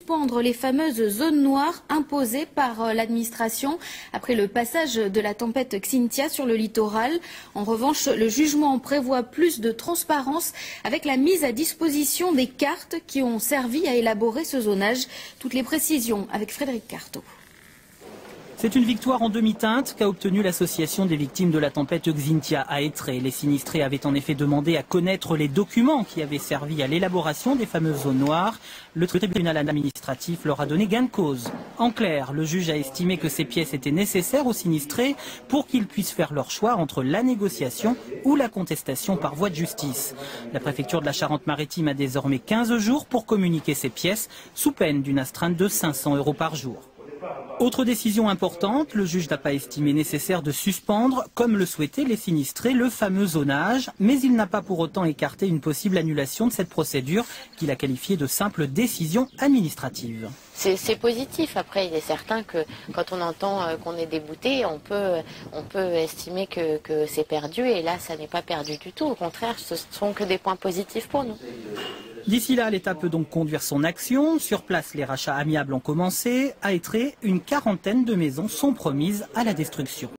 suspendre les fameuses zones noires imposées par l'administration après le passage de la tempête Xynthia sur le littoral. En revanche, le jugement prévoit plus de transparence avec la mise à disposition des cartes qui ont servi à élaborer ce zonage. Toutes les précisions avec Frédéric Carto. C'est une victoire en demi-teinte qu'a obtenue l'association des victimes de la tempête Xynthia à Étré. Les sinistrés avaient en effet demandé à connaître les documents qui avaient servi à l'élaboration des fameuses zones noires. Le tribunal administratif leur a donné gain de cause. En clair, le juge a estimé que ces pièces étaient nécessaires aux sinistrés pour qu'ils puissent faire leur choix entre la négociation ou la contestation par voie de justice. La préfecture de la Charente-Maritime a désormais 15 jours pour communiquer ces pièces sous peine d'une astreinte de 500 € par jour. Autre décision importante, le juge n'a pas estimé nécessaire de suspendre, comme le souhaitaient les sinistrés, le fameux zonage, mais il n'a pas pour autant écarté une possible annulation de cette procédure qu'il a qualifiée de simple décision administrative. C'est positif. Après, il est certain que quand on entend qu'on est débouté, on peut estimer que c'est perdu, et là, ça n'est pas perdu du tout. Au contraire, ce ne sont que des points positifs pour nous. D'ici là, l'État peut donc conduire son action. Sur place, les rachats amiables ont commencé. À Étré, une quarantaine de maisons sont promises à la destruction.